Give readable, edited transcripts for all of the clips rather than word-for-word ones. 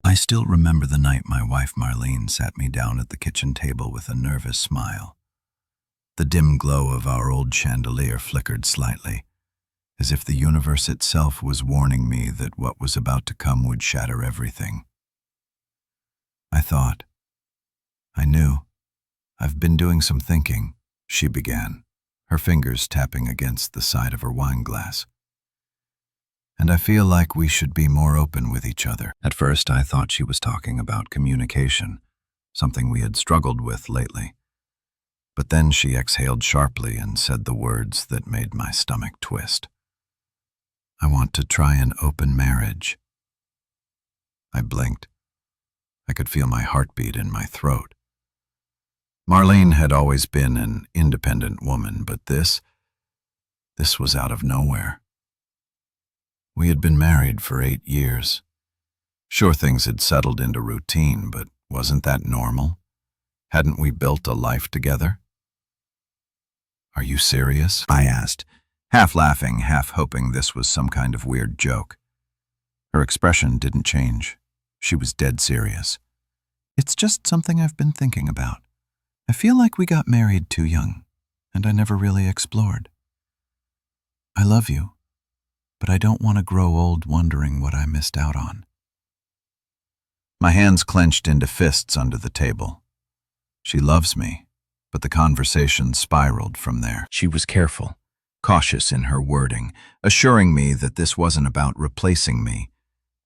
I still remember the night my wife Marlene sat me down at the kitchen table with a nervous smile. The dim glow of our old chandelier flickered slightly, as if the universe itself was warning me that what was about to come would shatter everything. I knew. I've been doing some thinking, she began, her fingers tapping against the side of her wine glass. And I feel like we should be more open with each other. At first, I thought she was talking about communication, something we had struggled with lately. But then she exhaled sharply and said the words that made my stomach twist. I want to try an open marriage. I blinked. I could feel my heartbeat in my throat. Marlene had always been an independent woman, but this was out of nowhere. We had been married for 8 years. Sure, things had settled into routine, but wasn't that normal? Hadn't we built a life together? Are you serious? I asked, half laughing, half hoping this was some kind of weird joke. Her expression didn't change. She was dead serious. It's just something I've been thinking about. I feel like we got married too young, and I never really explored. I love you, but I don't want to grow old wondering what I missed out on. My hands clenched into fists under the table. She loves me, but the conversation spiraled from there. She was careful, cautious in her wording, assuring me that this wasn't about replacing me,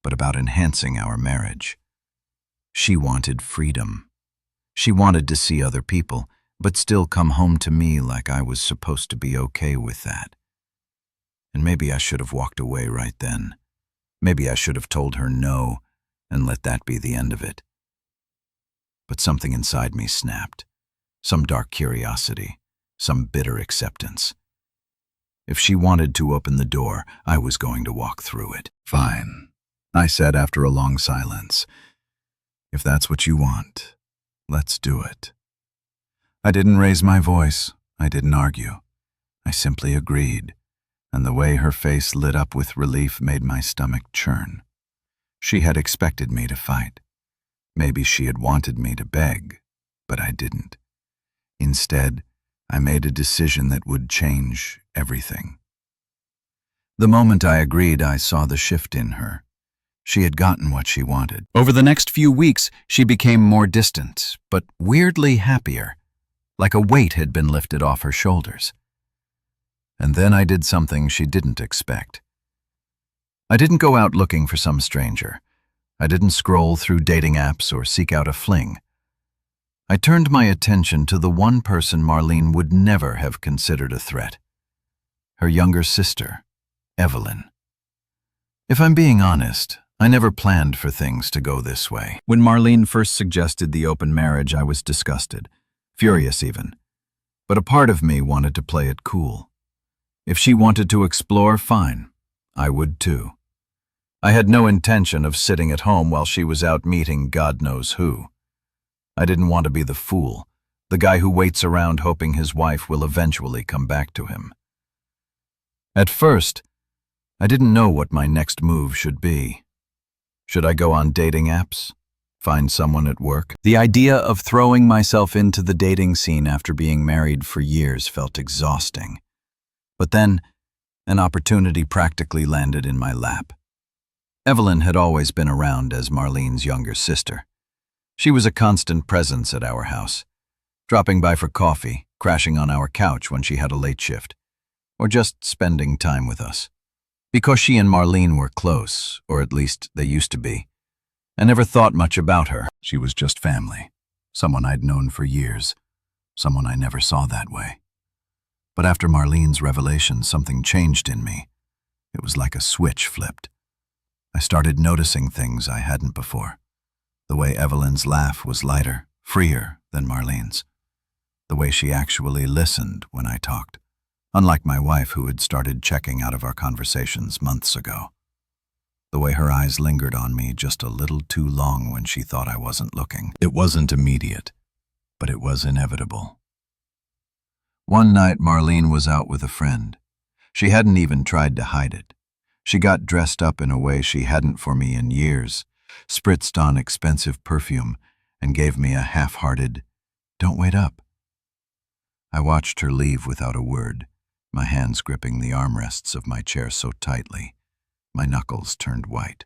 but about enhancing our marriage. She wanted freedom. She wanted to see other people, but still come home to me like I was supposed to be okay with that. And maybe I should have walked away right then. Maybe I should have told her no and let that be the end of it. But something inside me snapped. Some dark curiosity, some bitter acceptance. If she wanted to open the door, I was going to walk through it. Fine, I said after a long silence. If that's what you want, let's do it. I didn't raise my voice. I didn't argue. I simply agreed, and the way her face lit up with relief made my stomach churn. She had expected me to fight. Maybe she had wanted me to beg, but I didn't. Instead, I made a decision that would change everything. The moment I agreed, I saw the shift in her. She had gotten what she wanted. Over the next few weeks, she became more distant, but weirdly happier, like a weight had been lifted off her shoulders. And then I did something she didn't expect. I didn't go out looking for some stranger. I didn't scroll through dating apps or seek out a fling. I turned my attention to the one person Marlene would never have considered a threat. Her younger sister, Evelyn. If I'm being honest, I never planned for things to go this way. When Marlene first suggested the open marriage, I was disgusted, furious even. But a part of me wanted to play it cool. If she wanted to explore, fine. I would too. I had no intention of sitting at home while she was out meeting God knows who. I didn't want to be the fool, the guy who waits around hoping his wife will eventually come back to him. At first, I didn't know what my next move should be. Should I go on dating apps? Find someone at work? The idea of throwing myself into the dating scene after being married for years felt exhausting. But then, an opportunity practically landed in my lap. Evelyn had always been around as Marlene's younger sister. She was a constant presence at our house, dropping by for coffee, crashing on our couch when she had a late shift, or just spending time with us. Because she and Marlene were close, or at least they used to be, I never thought much about her. She was just family, someone I'd known for years, someone I never saw that way. But after Marlene's revelation, something changed in me. It was like a switch flipped. I started noticing things I hadn't before. The way Evelyn's laugh was lighter, freer than Marlene's. The way she actually listened when I talked, unlike my wife who had started checking out of our conversations months ago. The way her eyes lingered on me just a little too long when she thought I wasn't looking. It wasn't immediate, but it was inevitable. One night, Marlene was out with a friend. She hadn't even tried to hide it. She got dressed up in a way she hadn't for me in years, spritzed on expensive perfume, and gave me a half-hearted, "Don't wait up." I watched her leave without a word, my hands gripping the armrests of my chair so tightly, my knuckles turned white.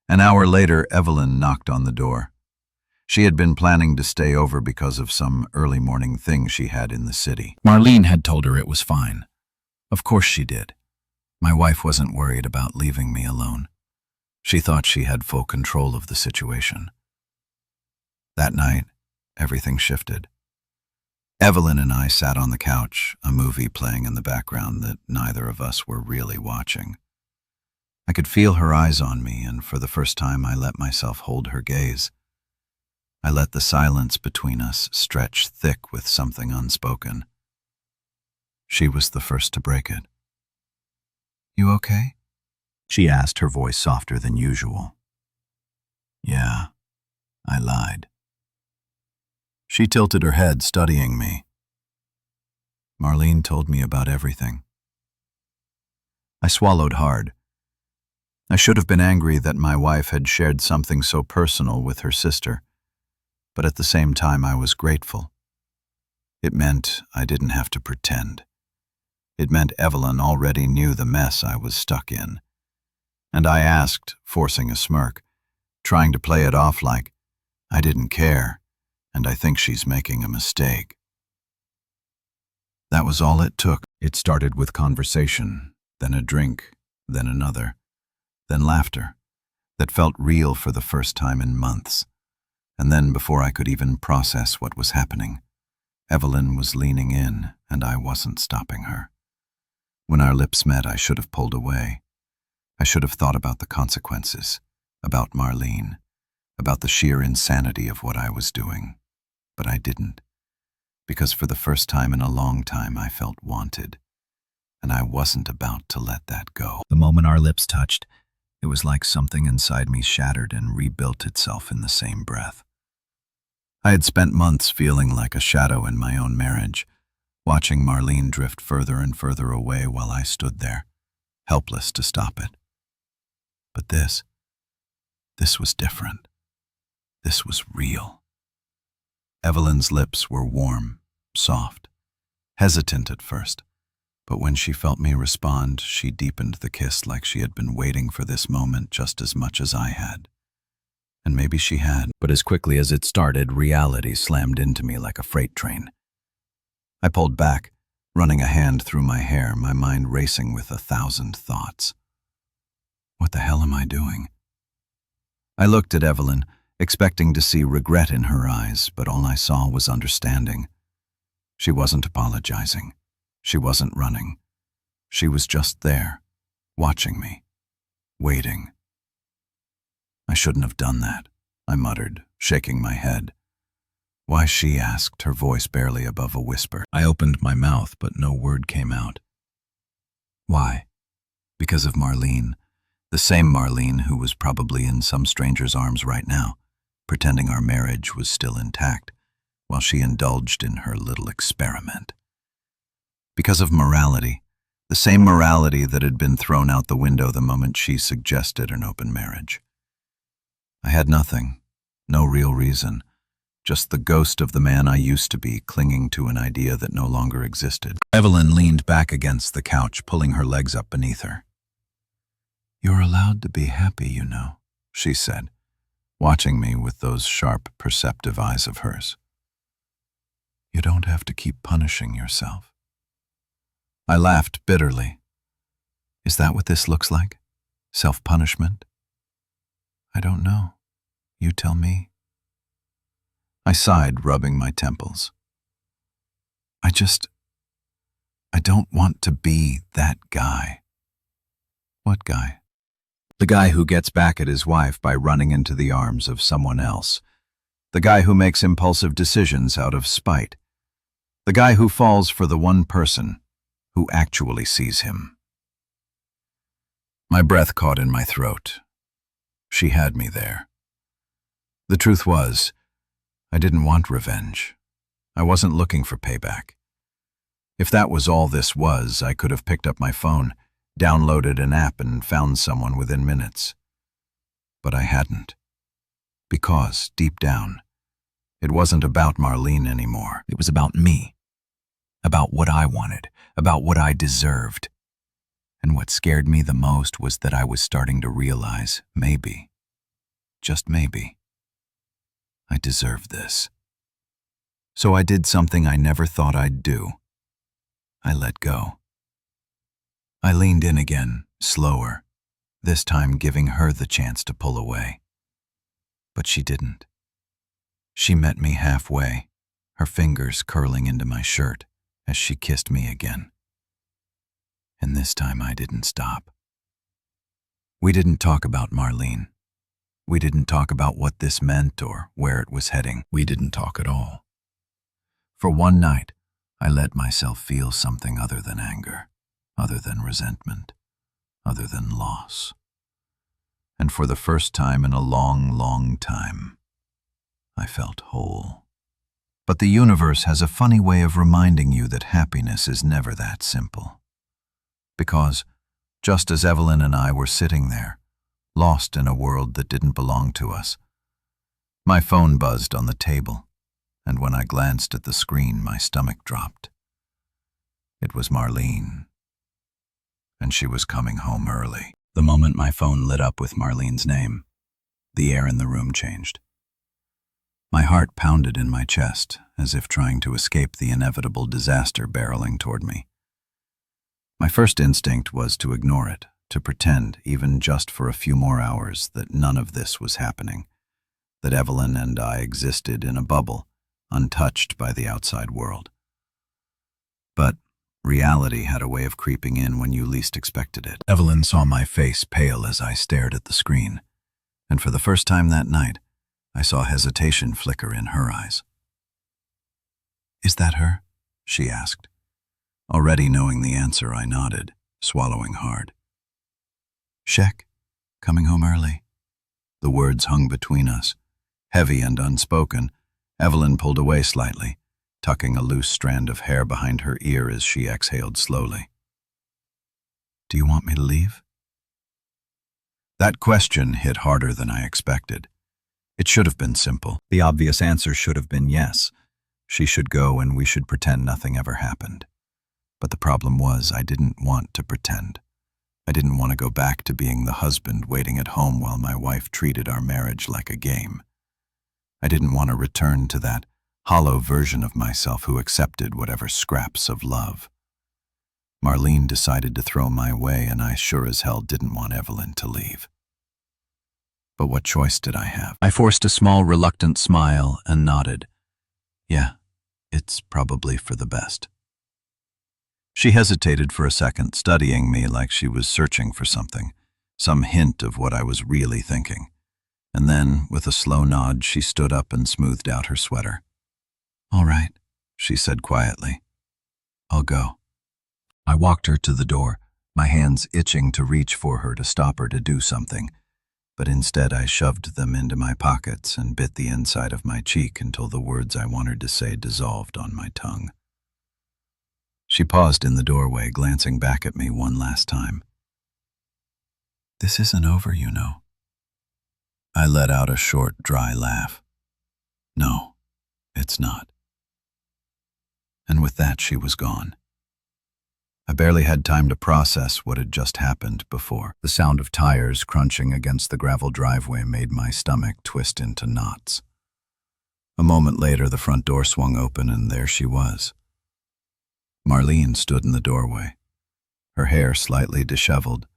An hour later, Evelyn knocked on the door. She had been planning to stay over because of some early morning thing she had in the city. Marlene had told her it was fine. Of course she did. My wife wasn't worried about leaving me alone. She thought she had full control of the situation. That night, everything shifted. Evelyn and I sat on the couch, a movie playing in the background that neither of us were really watching. I could feel her eyes on me, and for the first time I let myself hold her gaze. I let the silence between us stretch thick with something unspoken. She was the first to break it. "You okay?" she asked, her voice softer than usual. "Yeah," I lied. She tilted her head, studying me. "Marlene told me about everything." I swallowed hard. I should have been angry that my wife had shared something so personal with her sister, but at the same time I was grateful. It meant I didn't have to pretend. It meant Evelyn already knew the mess I was stuck in. And I asked, forcing a smirk, trying to play it off like I didn't care, and I think she's making a mistake. That was all it took. It started with conversation, then a drink, then another, then laughter that felt real for the first time in months. And then, before I could even process what was happening, Evelyn was leaning in, and I wasn't stopping her. When our lips met, I should have pulled away. I should have thought about the consequences, about Marlene, about the sheer insanity of what I was doing. But I didn't, because for the first time in a long time I felt wanted, and I wasn't about to let that go. The moment our lips touched, it was like something inside me shattered and rebuilt itself in the same breath. I had spent months feeling like a shadow in my own marriage, watching Marlene drift further and further away while I stood there, helpless to stop it. But this was different. This was real. Evelyn's lips were warm, soft, hesitant at first, but when she felt me respond, she deepened the kiss like she had been waiting for this moment just as much as I had. And maybe she had, but as quickly as it started, reality slammed into me like a freight train. I pulled back, running a hand through my hair, my mind racing with 1,000 thoughts. What the hell am I doing? I looked at Evelyn, expecting to see regret in her eyes, but all I saw was understanding. She wasn't apologizing. She wasn't running. She was just there, watching me, waiting. I shouldn't have done that, I muttered, shaking my head. Why, she asked, her voice barely above a whisper. I opened my mouth, but no word came out. Why? Because of Marlene, the same Marlene who was probably in some stranger's arms right now, pretending our marriage was still intact, while she indulged in her little experiment. Because of morality, the same morality that had been thrown out the window the moment she suggested an open marriage. I had nothing, no real reason, just the ghost of the man I used to be clinging to an idea that no longer existed. Evelyn leaned back against the couch, pulling her legs up beneath her. "You're allowed to be happy, you know," she said, watching me with those sharp, perceptive eyes of hers. "You don't have to keep punishing yourself." I laughed bitterly. Is that what this looks like? Self-punishment? I don't know. You tell me. I sighed, rubbing my temples. I don't want to be that guy. What guy? The guy who gets back at his wife by running into the arms of someone else. The guy who makes impulsive decisions out of spite. The guy who falls for the one person who actually sees him. My breath caught in my throat. She had me there. The truth was, I didn't want revenge. I wasn't looking for payback. If that was all this was, I could have picked up my phone, downloaded an app, and found someone within minutes. But I hadn't. Because, deep down, it wasn't about Marlene anymore. It was about me. About what I wanted. About what I deserved. And what scared me the most was that I was starting to realize, maybe, just maybe, I deserved this. So I did something I never thought I'd do. I let go. I leaned in again, slower, this time giving her the chance to pull away. But she didn't. She met me halfway, her fingers curling into my shirt as she kissed me again. And this time I didn't stop. We didn't talk about Marlene. We didn't talk about what this meant or where it was heading. We didn't talk at all. For one night, I let myself feel something other than anger, other than resentment, other than loss. And for the first time in a long, long time, I felt whole. But the universe has a funny way of reminding you that happiness is never that simple. Because, just as Evelyn and I were sitting there, lost in a world that didn't belong to us, my phone buzzed on the table, and when I glanced at the screen, my stomach dropped. It was Marlene, and she was coming home early. The moment my phone lit up with Marlene's name, the air in the room changed. My heart pounded in my chest, as if trying to escape the inevitable disaster barreling toward me. My first instinct was to ignore it, to pretend, even just for a few more hours, that none of this was happening, that Evelyn and I existed in a bubble, untouched by the outside world. But reality had a way of creeping in when you least expected it. Evelyn saw my face pale as I stared at the screen, and for the first time that night, I saw hesitation flicker in her eyes. "Is that her?" she asked. Already knowing the answer, I nodded, swallowing hard. "Shek, coming home early." The words hung between us. Heavy and unspoken, Evelyn pulled away slightly, tucking a loose strand of hair behind her ear as she exhaled slowly. "Do you want me to leave?" That question hit harder than I expected. It should have been simple. The obvious answer should have been yes. She should go and we should pretend nothing ever happened. But the problem was I didn't want to pretend. I didn't want to go back to being the husband waiting at home while my wife treated our marriage like a game. I didn't want to return to that hollow version of myself who accepted whatever scraps of love. Marlene decided to throw my way, and I sure as hell didn't want Evelyn to leave. But what choice did I have? I forced a small, reluctant smile and nodded. Yeah, it's probably for the best. She hesitated for a second, studying me like she was searching for something, some hint of what I was really thinking. And then, with a slow nod, she stood up and smoothed out her sweater. "All right," she said quietly. "I'll go." I walked her to the door, my hands itching to reach for her to stop her to do something, but instead I shoved them into my pockets and bit the inside of my cheek until the words I wanted to say dissolved on my tongue. She paused in the doorway, glancing back at me one last time. "This isn't over, you know." I let out a short, dry laugh. "No, it's not." And with that, she was gone. I barely had time to process what had just happened before. The sound of tires crunching against the gravel driveway made my stomach twist into knots. A moment later, the front door swung open, and there she was. Marlene stood in the doorway, her hair slightly disheveled,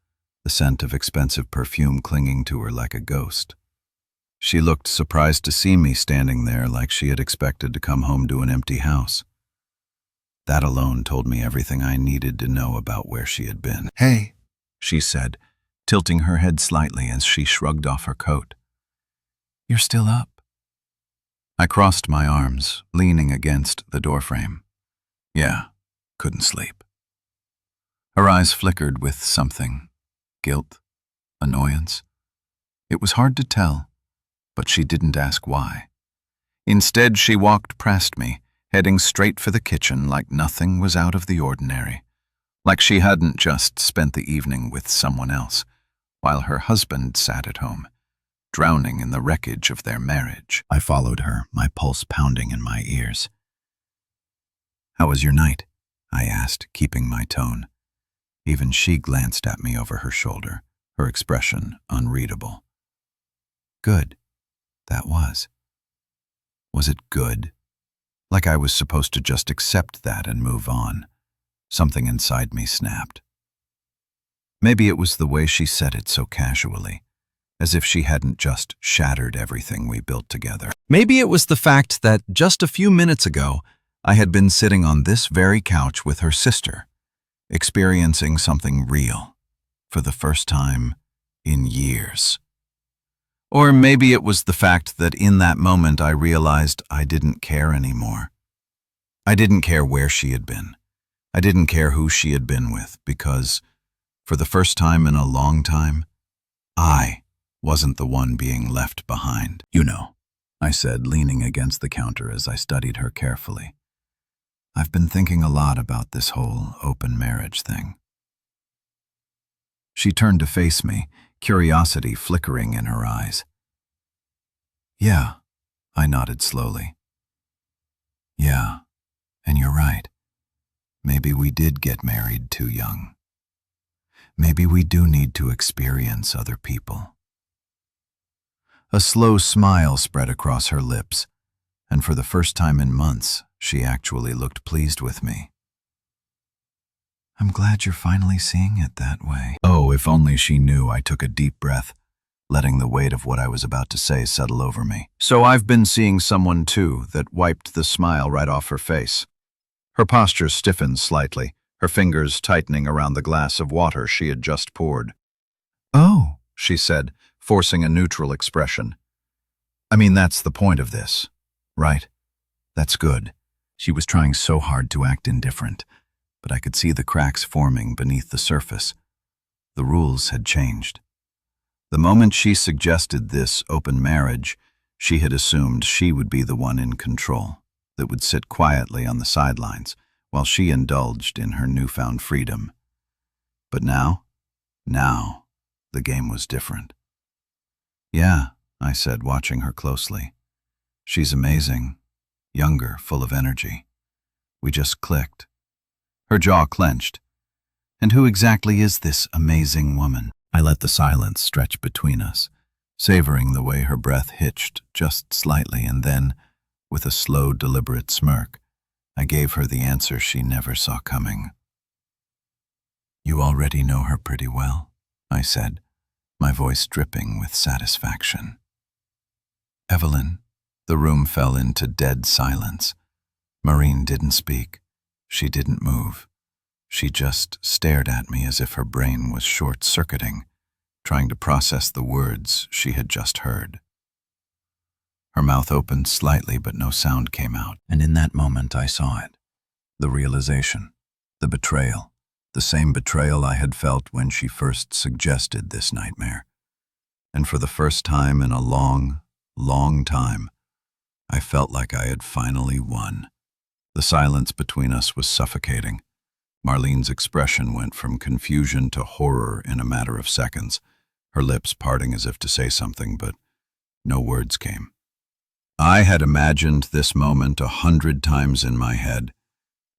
the scent of expensive perfume clinging to her like a ghost. She looked surprised to see me standing there, like she had expected to come home to an empty house. That alone told me everything I needed to know about where she had been. "Hey," she said, tilting her head slightly as she shrugged off her coat. "You're still up?" I crossed my arms, leaning against the doorframe. "Yeah, couldn't sleep." Her eyes flickered with something. Guilt? Annoyance? It was hard to tell, but she didn't ask why. Instead, she walked past me, heading straight for the kitchen like nothing was out of the ordinary, like she hadn't just spent the evening with someone else, while her husband sat at home, drowning in the wreckage of their marriage. I followed her, my pulse pounding in my ears. "How was your night?" I asked, keeping my tone. Even she glanced at me over her shoulder, her expression unreadable. Good. That was. Was it good? Like I was supposed to just accept that and move on. Something inside me snapped. Maybe it was the way she said it so casually, as if she hadn't just shattered everything we built together. Maybe it was the fact that just a few minutes ago, I had been sitting on this very couch with her sister, experiencing something real, for the first time in years. Or maybe it was the fact that in that moment I realized I didn't care anymore. I didn't care where she had been. I didn't care who she had been with, because, for the first time in a long time, I wasn't the one being left behind. "You know," I said, leaning against the counter as I studied her carefully. "I've been thinking a lot about this whole open marriage thing." She turned to face me, curiosity flickering in her eyes. "Yeah," I nodded slowly. "Yeah, and you're right. Maybe we did get married too young. Maybe we do need to experience other people." A slow smile spread across her lips, and for the first time in months, she actually looked pleased with me. "I'm glad you're finally seeing it that way." Oh, if only she knew. I took a deep breath, letting the weight of what I was about to say settle over me. "So I've been seeing someone too," that wiped the smile right off her face. Her posture stiffened slightly, her fingers tightening around the glass of water she had just poured. "Oh," she said, forcing a neutral expression. "I mean, that's the point of this, right? That's good." She was trying so hard to act indifferent, but I could see the cracks forming beneath the surface. The rules had changed. The moment she suggested this open marriage, she had assumed she would be the one in control, that would sit quietly on the sidelines while she indulged in her newfound freedom. But now, the game was different. "Yeah," I said, watching her closely. "She's amazing, younger, full of energy. We just clicked." Her jaw clenched. "And who exactly is this amazing woman?" I let the silence stretch between us, savoring the way her breath hitched just slightly, and then, with a slow, deliberate smirk, I gave her the answer she never saw coming. "You already know her pretty well," I said, my voice dripping with satisfaction. "Evelyn." The room fell into dead silence. Maureen didn't speak. She didn't move. She just stared at me as if her brain was short-circuiting, trying to process the words she had just heard. Her mouth opened slightly, but no sound came out, and in that moment I saw it. The realization, the betrayal, the same betrayal I had felt when she first suggested this nightmare. And for the first time in a long, long time, I felt like I had finally won. The silence between us was suffocating. Marlene's expression went from confusion to horror in a matter of seconds, her lips parting as if to say something, but no words came. I had imagined this moment 100 times in my head,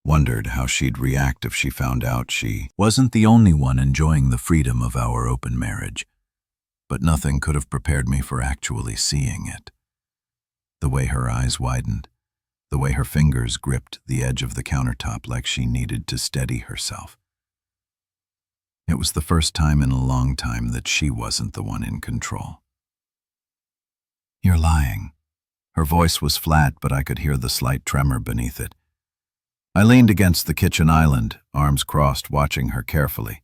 wondered how she'd react if she found out she wasn't the only one enjoying the freedom of our open marriage, but nothing could have prepared me for actually seeing it. The way her eyes widened, the way her fingers gripped the edge of the countertop like she needed to steady herself. It was the first time in a long time that she wasn't the one in control. "You're lying." Her voice was flat, but I could hear the slight tremor beneath it. I leaned against the kitchen island, arms crossed, watching her carefully.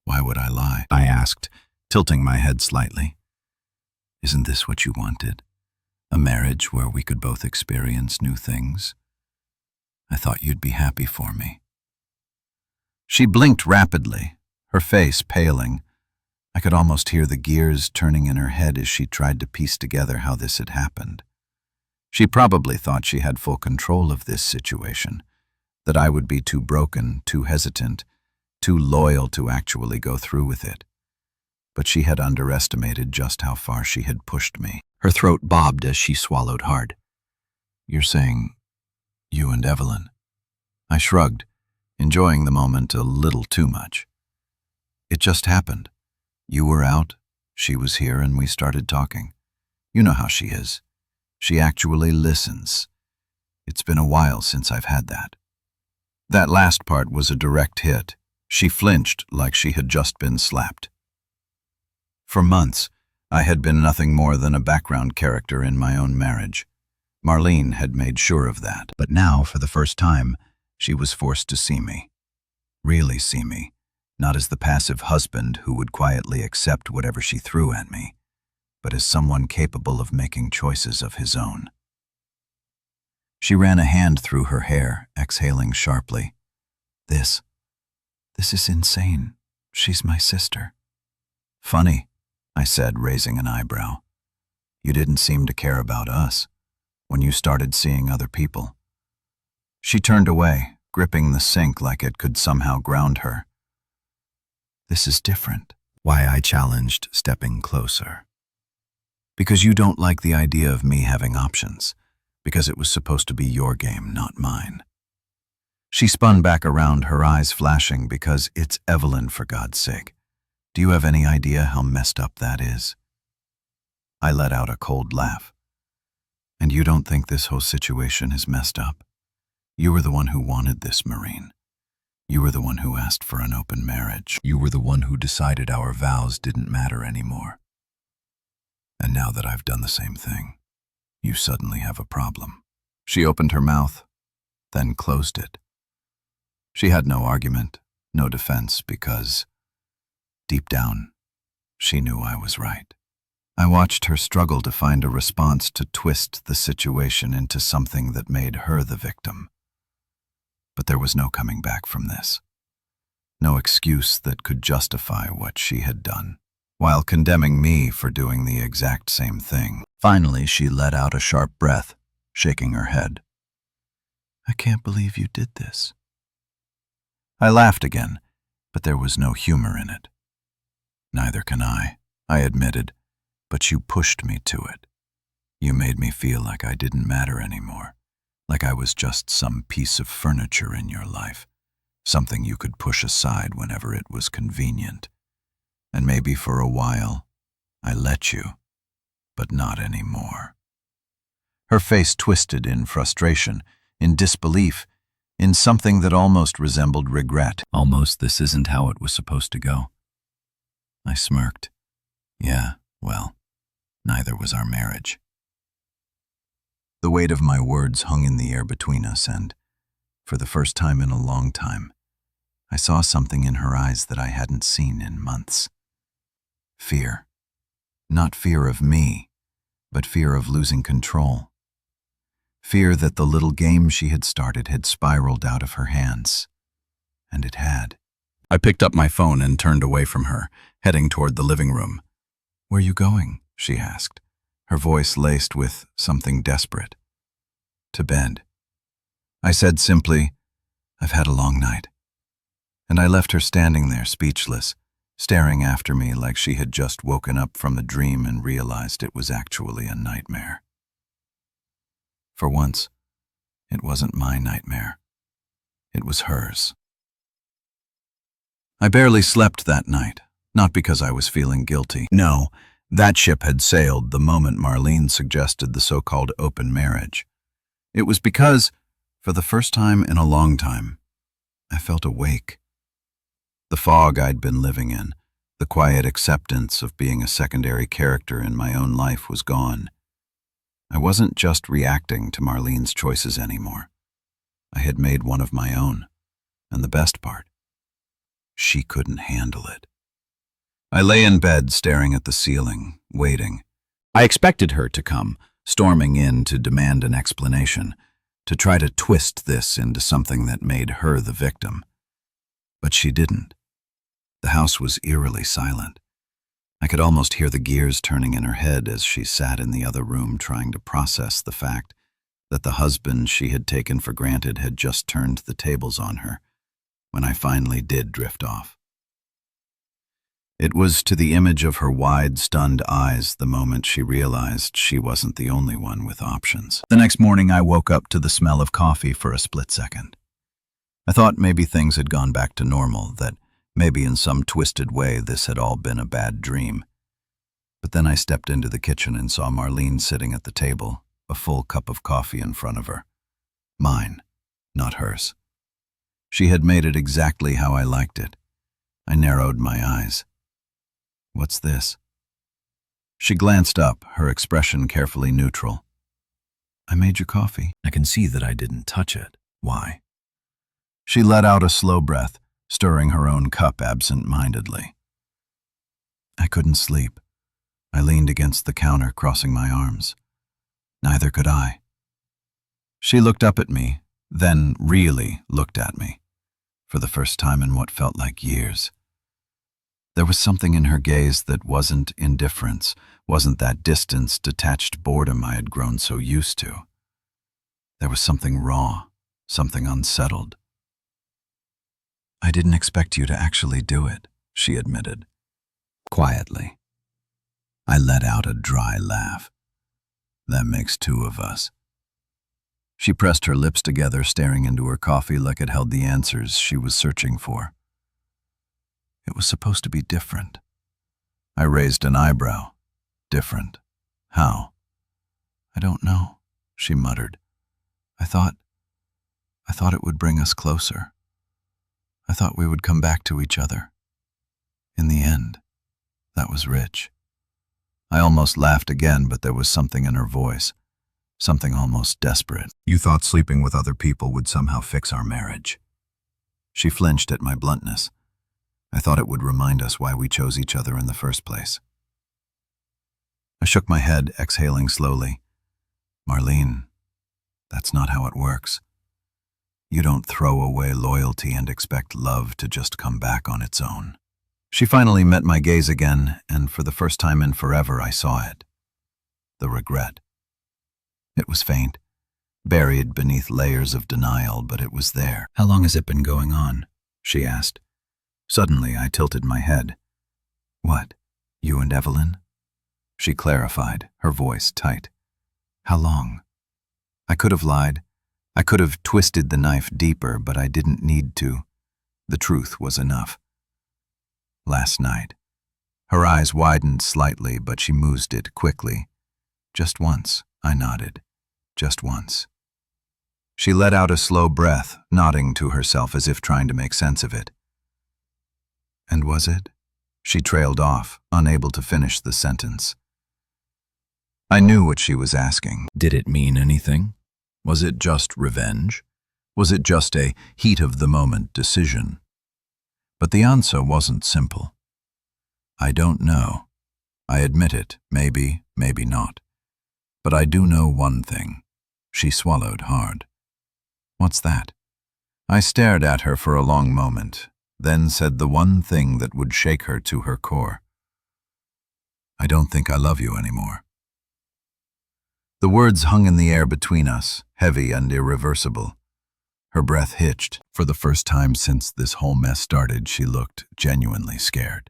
"Why would I lie?" I asked, tilting my head slightly. "Isn't this what you wanted? A marriage where we could both experience new things? I thought you'd be happy for me." She blinked rapidly, her face paling. I could almost hear the gears turning in her head as she tried to piece together how this had happened. She probably thought she had full control of this situation, that I would be too broken, too hesitant, too loyal to actually go through with it. but she had underestimated just how far she had pushed me. Her throat bobbed as she swallowed hard. "You're saying you and Evelyn?" I shrugged, enjoying the moment a little too much. "It just happened. You were out, she was here, and we started talking. You know how she is. She actually listens. It's been a while since I've had that." That last part was a direct hit. She flinched like she had just been slapped. For months, I had been nothing more than a background character in my own marriage. Marlene had made sure of that. But now, for the first time, she was forced to see me. Really see me, not as the passive husband who would quietly accept whatever she threw at me, but as someone capable of making choices of his own. She ran a hand through her hair, exhaling sharply. This is insane. She's my sister." "Funny," I said, raising an eyebrow. "You didn't seem to care about us when you started seeing other people." She turned away, gripping the sink like it could somehow ground her. "This is different." Why, I challenged, stepping closer. "Because you don't like the idea of me having options. Because it was supposed to be your game, not mine." She spun back around, her eyes flashing. "Because it's Evelyn, for God's sake. Do you have any idea how messed up that is?" I let out a cold laugh. "And you don't think this whole situation is messed up? You were the one who wanted this, Marine. You were the one who asked for an open marriage. You were the one who decided our vows didn't matter anymore. And now that I've done the same thing, you suddenly have a problem." She opened her mouth, then closed it. She had no argument, no defense, because, deep down, she knew I was right. I watched her struggle to find a response to twist the situation into something that made her the victim. But there was no coming back from this. No excuse that could justify what she had done, while condemning me for doing the exact same thing. Finally, she let out a sharp breath, shaking her head. "I can't believe you did this." I laughed again, but there was no humor in it. "Neither can I admitted, "but you pushed me to it. You made me feel like I didn't matter anymore, like I was just some piece of furniture in your life, something you could push aside whenever it was convenient. And maybe for a while, I let you, but not anymore." Her face twisted in frustration, in disbelief, in something that almost resembled regret. Almost this isn't how it was supposed to go. I smirked. Yeah, well, neither was our marriage. The weight of my words hung in the air between us, and, for the first time in a long time, I saw something in her eyes that I hadn't seen in months. Fear. Not fear of me, but fear of losing control. Fear that the little game she had started had spiraled out of her hands. And it had. I picked up my phone and turned away from her, heading toward the living room. "Where are you going?" she asked, her voice laced with something desperate. "To bed." I said simply, "I've had a long night." And I left her standing there, speechless, staring after me like she had just woken up from a dream and realized it was actually a nightmare. For once, it wasn't my nightmare. It was hers. I barely slept that night, not because I was feeling guilty. No, that ship had sailed the moment Marlene suggested the so-called open marriage. It was because, for the first time in a long time, I felt awake. The fog I'd been living in, the quiet acceptance of being a secondary character in my own life was gone. I wasn't just reacting to Marlene's choices anymore. I had made one of my own, and the best part, she couldn't handle it. I lay in bed staring at the ceiling, waiting. I expected her to come, storming in to demand an explanation, to try to twist this into something that made her the victim. But she didn't. The house was eerily silent. I could almost hear the gears turning in her head as she sat in the other room trying to process the fact that the husband she had taken for granted had just turned the tables on her when I finally did drift off. It was to the image of her wide, stunned eyes the moment she realized she wasn't the only one with options. The next morning, I woke up to the smell of coffee for a split second. I thought maybe things had gone back to normal, that maybe in some twisted way this had all been a bad dream. But then I stepped into the kitchen and saw Marlene sitting at the table, a full cup of coffee in front of her. Mine, not hers. She had made it exactly how I liked it. I narrowed my eyes. "What's this?" She glanced up, her expression carefully neutral. "I made you coffee." I can see that I didn't touch it. Why? She let out a slow breath, stirring her own cup absent-mindedly. I couldn't sleep. I leaned against the counter, crossing my arms. Neither could I. She looked up at me, then really looked at me, for the first time in what felt like years. There was something in her gaze that wasn't indifference, wasn't that distance, detached boredom I had grown so used to. There was something raw, something unsettled. "I didn't expect you to actually do it," she admitted, quietly. I let out a dry laugh. "That makes two of us." She pressed her lips together, staring into her coffee like it held the answers she was searching for. "It was supposed to be different." I raised an eyebrow. "Different? How?" "I don't know," she muttered. I thought it would bring us closer. I thought we would come back to each other. In the end, that was rich." I almost laughed again, but there was something in her voice, something almost desperate. "You thought sleeping with other people would somehow fix our marriage." She flinched at my bluntness. I thought it would remind us why we chose each other in the first place. I shook my head, exhaling slowly. "Marlene, that's not how it works. You don't throw away loyalty and expect love to just come back on its own." She finally met my gaze again, and for the first time in forever I saw it. The regret. It was faint, buried beneath layers of denial, but it was there. "How long has it been going on?" she asked. Suddenly, I tilted my head. "What, you and Evelyn?" She clarified, her voice tight. "How long?" I could have lied. I could have twisted the knife deeper, but I didn't need to. The truth was enough. "Last night." Her eyes widened slightly, but she moosed it quickly. "Just once," I nodded. "Just once." She let out a slow breath, nodding to herself as if trying to make sense of it. "And was it?" She trailed off, unable to finish the sentence. I knew what she was asking. Did it mean anything? Was it just revenge? Was it just a heat-of-the-moment decision? But the answer wasn't simple. I don't know. I admit it, maybe, maybe not. But I do know one thing. She swallowed hard. "What's that?" I stared at her for a long moment, then said the one thing that would shake her to her core. "I don't think I love you anymore." The words hung in the air between us, heavy and irreversible. Her breath hitched. For the first time since this whole mess started, she looked genuinely scared.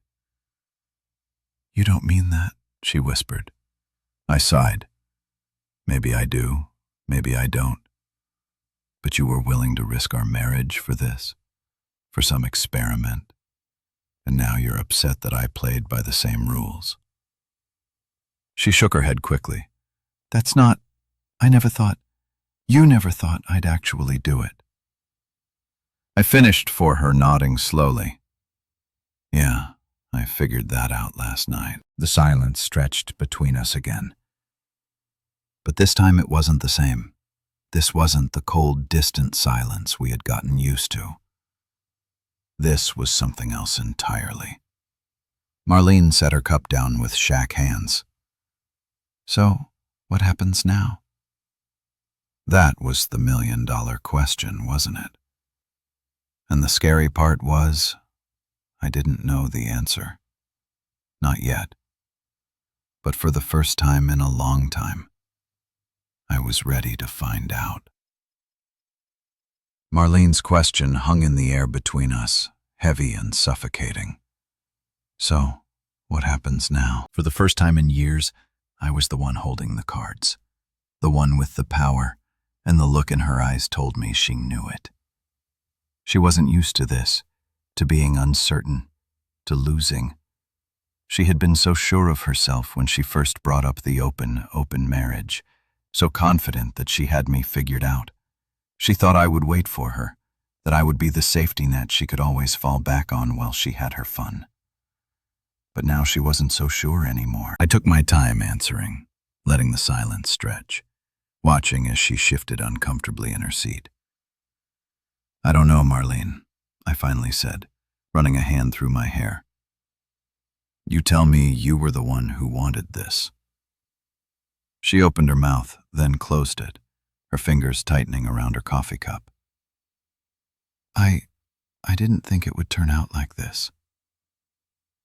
"You don't mean that," she whispered. I sighed. "Maybe I do, maybe I don't. But you were willing to risk our marriage for this, for some experiment, and now you're upset that I played by the same rules." She shook her head quickly. "That's not, you never thought I'd actually do it." I finished for her, nodding slowly. "Yeah, I figured that out last night." The silence stretched between us again. But this time it wasn't the same. This wasn't the cold, distant silence we had gotten used to. This was something else entirely. Marlene set her cup down with shack hands. "So, what happens now?" That was the million-dollar question, wasn't it? And the scary part was, I didn't know the answer. Not yet. But for the first time in a long time, I was ready to find out. Marlene's question hung in the air between us, heavy and suffocating. So, what happens now? For the first time in years, I was the one holding the cards. The one with the power, and the look in her eyes told me she knew it. She wasn't used to this, to being uncertain, to losing. She had been so sure of herself when she first brought up the open marriage, so confident that she had me figured out. She thought I would wait for her, that I would be the safety net she could always fall back on while she had her fun. But now she wasn't so sure anymore. I took my time answering, letting the silence stretch, watching as she shifted uncomfortably in her seat. "I don't know, Marlene," I finally said, running a hand through my hair. "You tell me you were the one who wanted this." She opened her mouth, then closed it, her fingers tightening around her coffee cup. I didn't think it would turn out like this."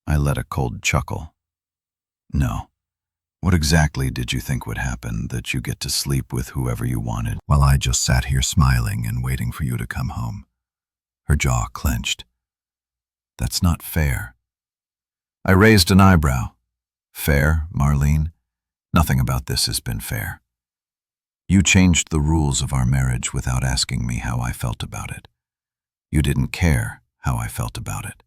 I let a cold chuckle. "No. What exactly did you think would happen, that you get to sleep with whoever you wanted, while I just sat here smiling and waiting for you to come home?" Her jaw clenched. "That's not fair." I raised an eyebrow. "Fair, Marlene? Nothing about this has been fair. You changed the rules of our marriage without asking me how I felt about it. You didn't care how I felt about it.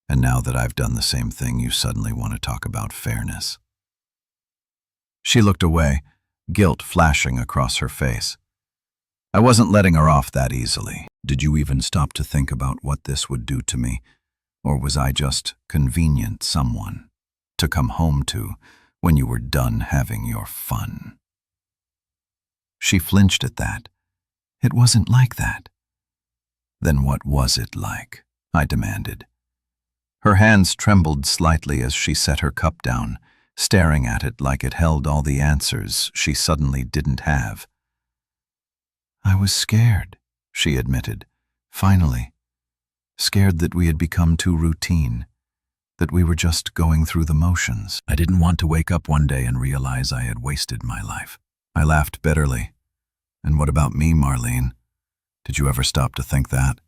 And now that I've done the same thing, you suddenly want to talk about fairness." She looked away, guilt flashing across her face. I wasn't letting her off that easily. "Did you even stop to think about what this would do to me? Or was I just convenient someone to come home to when you were done having your fun?" She flinched at that. "It wasn't like that." "Then what was it like?" I demanded. Her hands trembled slightly as she set her cup down, staring at it like it held all the answers she suddenly didn't have. "I was scared," she admitted, finally. Scared that we had become too routine, that we were just going through the motions. I didn't want to wake up one day and realize I had wasted my life. I laughed bitterly. "And what about me, Marlene? Did you ever stop to think that?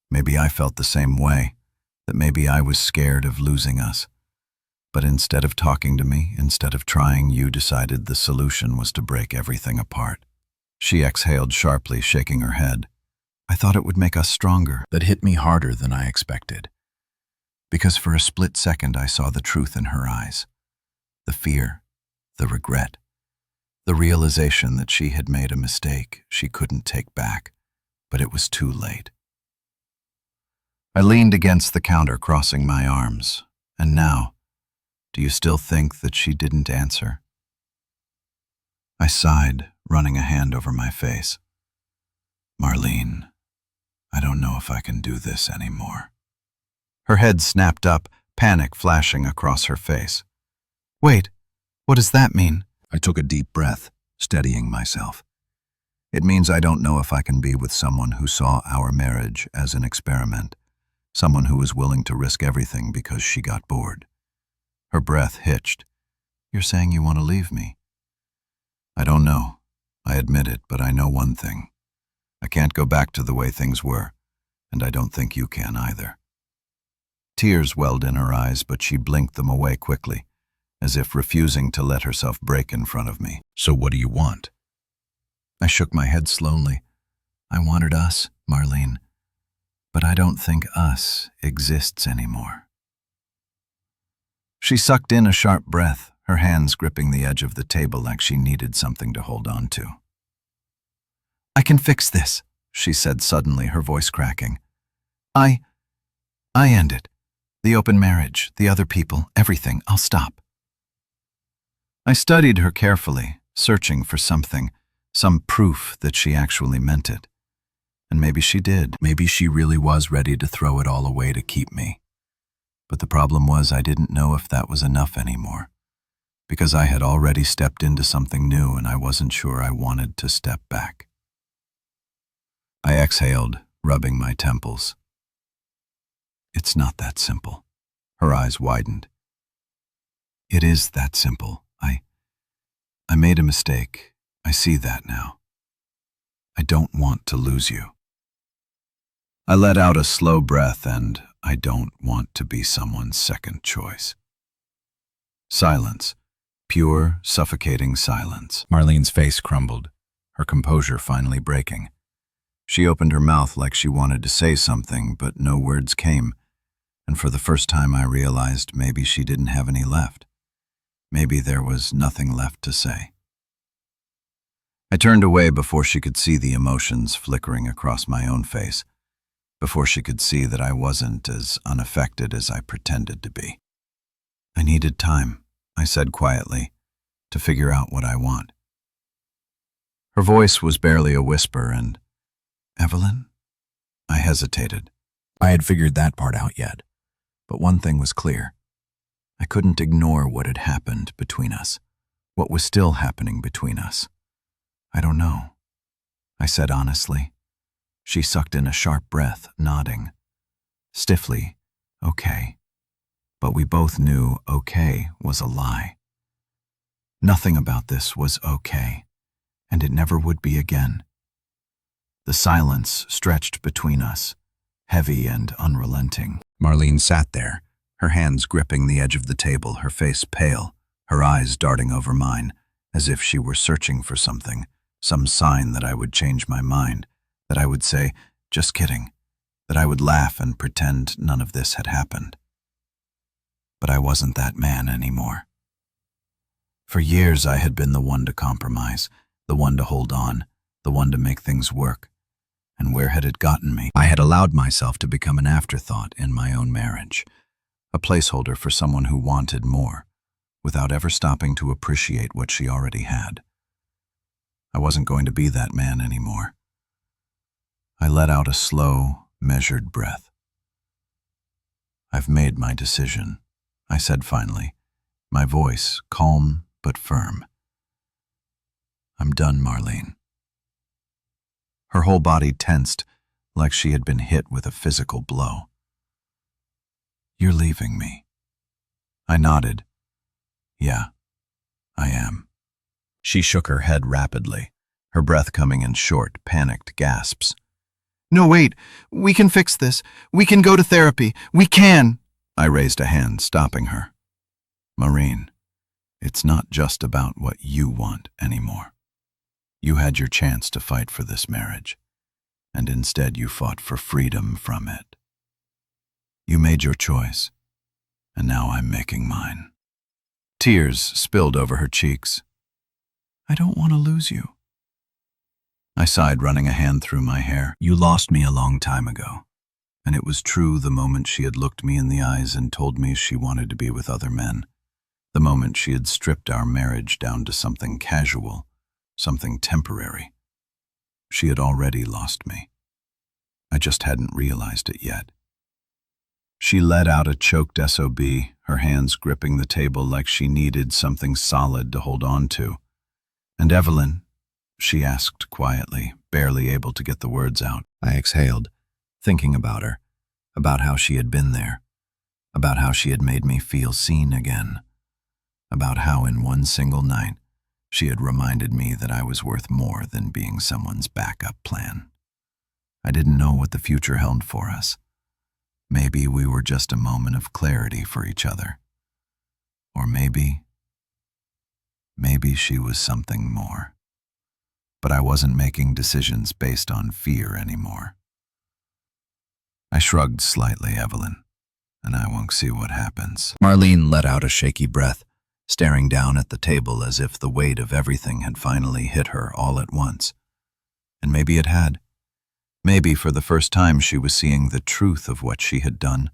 Maybe I felt the same way, that maybe I was scared of losing us. But instead of talking to me, instead of trying, you decided the solution was to break everything apart." She exhaled sharply, shaking her head. "I thought it would make us stronger." That hit me harder than I expected. Because for a split second I saw the truth in her eyes. The fear, the regret, the realization that she had made a mistake she couldn't take back, but it was too late. I leaned against the counter, crossing my arms. "And now, do you still think that she didn't answer?" I sighed, running a hand over my face. "Marlene, I don't know if I can do this anymore." Her head snapped up, panic flashing across her face. "Wait, what does that mean?" I took a deep breath, steadying myself. "It means I don't know if I can be with someone who saw our marriage as an experiment, someone who was willing to risk everything because she got bored." Her breath hitched. "You're saying you want to leave me?" "I don't know. I admit it, but I know one thing. I can't go back to the way things were, and I don't think you can either." Tears welled in her eyes, but she blinked them away quickly, as if refusing to let herself break in front of me. "So what do you want?" I shook my head slowly. "I wanted us, Marlene, but I don't think us exists anymore." She sucked in a sharp breath, her hands gripping the edge of the table like she needed something to hold on to. "I can fix this," she said suddenly, her voice cracking. I end it. The open marriage, the other people, everything. I'll stop." I studied her carefully, searching for something, some proof that she actually meant it. And maybe she did. Maybe she really was ready to throw it all away to keep me. But the problem was I didn't know if that was enough anymore, because I had already stepped into something new and I wasn't sure I wanted to step back. I exhaled, rubbing my temples. "It's not that simple." Her eyes widened. "It is that simple. I made a mistake. I see that now. I don't want to lose you." I let out a slow breath and, I don't want to be someone's second choice. Silence. Pure, suffocating silence. Marlene's face crumbled, her composure finally breaking. She opened her mouth like she wanted to say something, but no words came, and for the first time I realized maybe she didn't have any left. Maybe there was nothing left to say. I turned away before she could see the emotions flickering across my own face, before she could see that I wasn't as unaffected as I pretended to be. I needed time, I said quietly, to figure out what I want. Her voice was barely a whisper, and, "Evelyn?" I hesitated. I had figured that part out yet, but one thing was clear. I couldn't ignore what had happened between us, what was still happening between us. "I don't know," I said honestly. She sucked in a sharp breath, nodding. Stiffly, "Okay." But we both knew okay was a lie. Nothing about this was okay, and it never would be again. The silence stretched between us, heavy and unrelenting. Marlene sat there, her hands gripping the edge of the table, her face pale, her eyes darting over mine, as if she were searching for something, some sign that I would change my mind, that I would say, "Just kidding," that I would laugh and pretend none of this had happened. But I wasn't that man anymore. For years I had been the one to compromise, the one to hold on, the one to make things work. And where had it gotten me? I had allowed myself to become an afterthought in my own marriage, a placeholder for someone who wanted more, without ever stopping to appreciate what she already had. I wasn't going to be that man anymore. I let out a slow, measured breath. "I've made my decision," I said finally, my voice calm but firm. "I'm done, Marlene." Her whole body tensed, like she had been hit with a physical blow. "You're leaving me." I nodded. "Yeah, I am." She shook her head rapidly, her breath coming in short, panicked gasps. "No, wait. We can fix this. We can go to therapy. We can." I raised a hand, stopping her. "Maureen, it's not just about what you want anymore. You had your chance to fight for this marriage, and instead you fought for freedom from it. You made your choice, and now I'm making mine." Tears spilled over her cheeks. "I don't want to lose you." I sighed, running a hand through my hair. "You lost me a long time ago." And it was true the moment she had looked me in the eyes and told me she wanted to be with other men, the moment she had stripped our marriage down to something casual, something temporary. She had already lost me. I just hadn't realized it yet. She let out a choked SOB, her hands gripping the table like she needed something solid to hold on to. "And Evelyn?" she asked quietly, barely able to get the words out. I exhaled, thinking about her, about how she had been there, about how she had made me feel seen again, about how in one single night she had reminded me that I was worth more than being someone's backup plan. I didn't know what the future held for us. Maybe we were just a moment of clarity for each other. Or maybe she was something more. But I wasn't making decisions based on fear anymore. I shrugged slightly, "Evelyn, and I won't see what happens." Marlene let out a shaky breath, staring down at the table as if the weight of everything had finally hit her all at once. And maybe it had. Maybe for the first time she was seeing the truth of what she had done,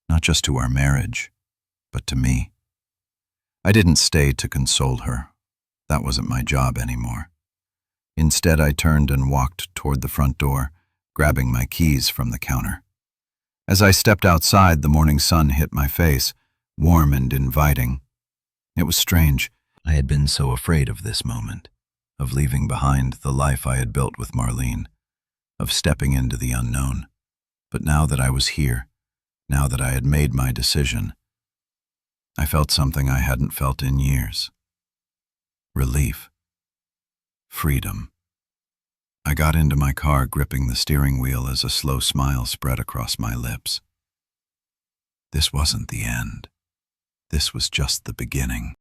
not just to our marriage, but to me. I didn't stay to console her. That wasn't my job anymore. Instead, I turned and walked toward the front door, grabbing my keys from the counter. As I stepped outside, the morning sun hit my face, warm and inviting. It was strange. I had been so afraid of this moment, of leaving behind the life I had built with Marlene, of stepping into the unknown. But now that I was here, now that I had made my decision, I felt something I hadn't felt in years. Relief. Freedom. I got into my car, gripping the steering wheel as a slow smile spread across my lips. This wasn't the end. This was just the beginning.